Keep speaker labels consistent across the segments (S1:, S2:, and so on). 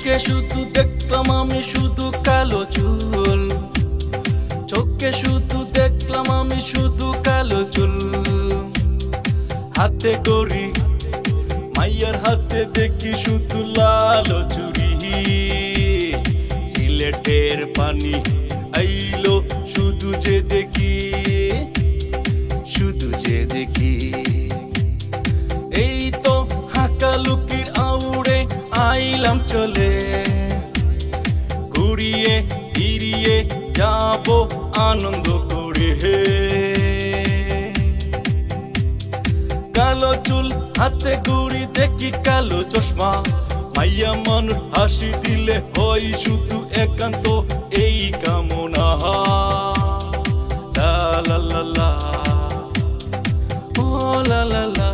S1: চোখে শুধু দেখলাম আমি শুধু কালো চুল, চোখে শুধু দেখলাম আমি শুধু কালো চুল। হাতে করি মাইয়ার হাতে দেখি শুধু লাল চুরি, সিলেটের পানি আইলো শুধু যে দেখি, শুধু যে দেখি। এই তো হাকালুকির আউড়ে আইলাম চলে, ঘুরিয়ে ফিরিয়ে যাব আনন্দ করে। কালো চুল হাতে ঘুরি দেখি কালো চশমা, মাইয়া মানুষ হাসি দিলে হয় শুধু একান্ত এই কামনা। লা লা লা লা, ও লা লা লা।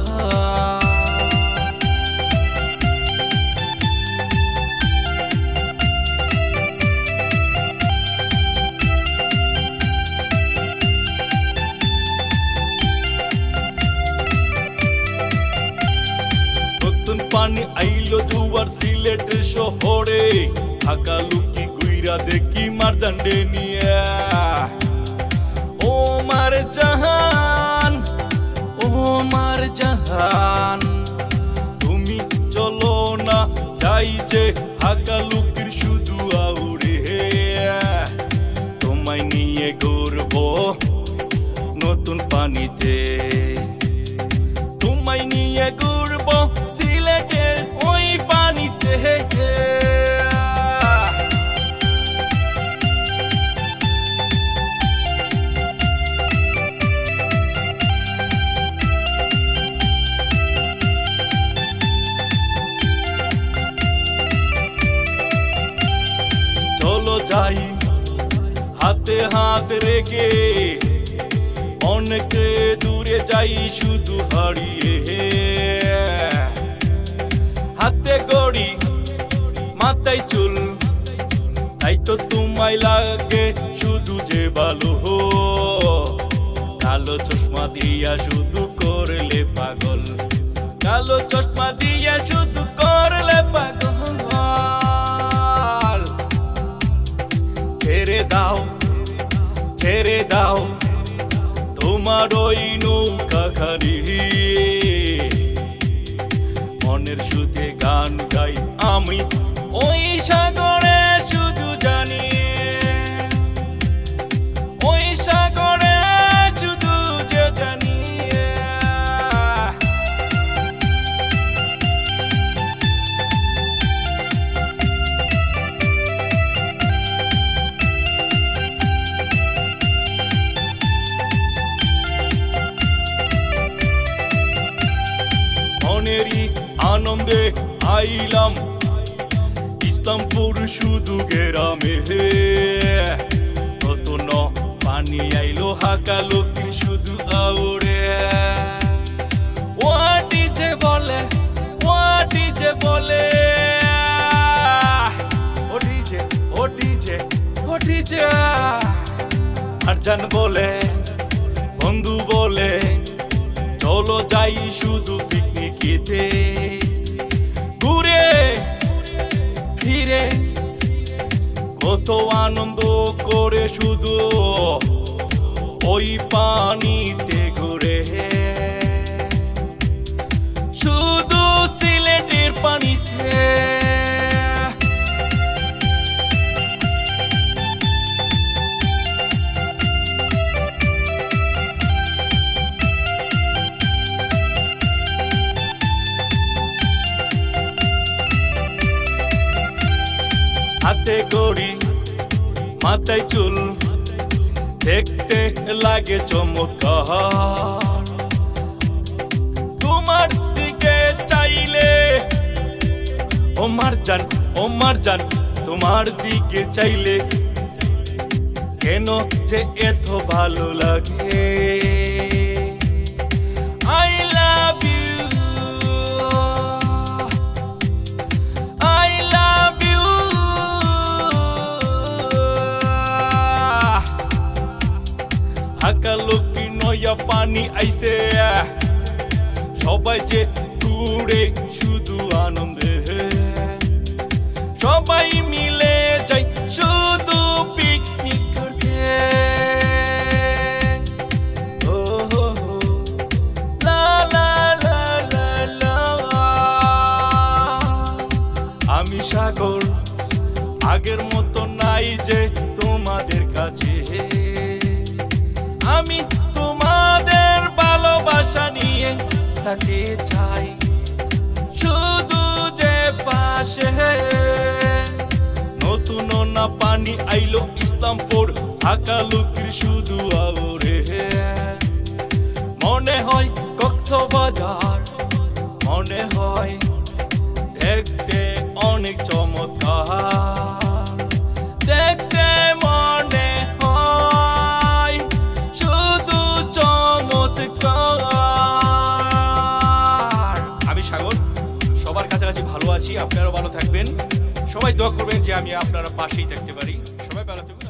S1: পানি আইলো জুয়ার সিলেটের শহরে, হাকালুকি গুইরা দেখি মারজান্ডে নিয়ে। ও মার জাহান, ও মার জাহান, তুমি চলো না যাই যে হাকালুকির শুধু আউড়ে। তোমায় নিয়ে ঘুরবো নতুন পানিতে, তোমায় নিয়ে ঘুরবো সিলেটের ওই পানিতে। চলো যাই হাতে হাত রেখে, অনেকে দূরে যাই শুধু হারিয়ে। হাতে গড়ি মাথায় চুল, তাই তো তোমায় লাগে শুধু যে ভালো। কালো চশমা দিয়া শুধু করলে পাগল, কালো চশমা দিয়া শুধু করলে পাগল। ছেড়ে দাও ছেড়ে দাও তোমার ওই নৌকাখানি, মনের সুধে গান গাই আমি ওই সাগরে শুধু জানি, ওই সাগরে শুধু যে জানি। মনেরই আনন্দে আইলাম ইসলামপুর শুধু গেরামে। নতুন পানি আইলো হাকালুকি শুধু আউড়ে। ওয়াটি যে বলে, ওয়াটি যে বলে, ওটি যে ওটি যে ওটি যে। আরজান বলে, বন্ধু বলে, চলো যাই শুধু পিকনিকেতে, ঘুরে ফিরে কত আনন্দ করে শুধু ওই পানিতে ঘুরে। শুধু সিলেটের পানিতে। হাতে গড়ি মাথায় চুল দেখতে লাগে চমৎকার, তোমার দিকে চাইলে ও মারজান, ও মারজান, তোমার দিকে চাইলে কেন যে এত ভালো লাগে। I love you, I love you। Hakaluki নয়া পানি আইছে, সবাই যে ঘুরে শুধু আনন্দে, সবাই আমি সাগর, আগের মতো নাই যে তোমাদের কাছে। আমি তোমাদের ভালোবাসা নিয়ে থাকতে চাই শুধু যে পাশে। নতুন না পানি আইলো ইসলামপুর, ঢাকা লুকির শুধু আওরে। মনে হয় কক্সবাজার, মনে হয় দেখতে অনেক চমৎকার, দেখতে মনে হয় শুধু চমৎকার। আমি সাগর, সবার কাছাকাছি ভালো আছি, আপনারাও ভালো থাকবেন। সবাই দোয়া করবেন যে আমি আপনারা পাশেই থাকতে পারি। সবাই ভালো থাকবেন।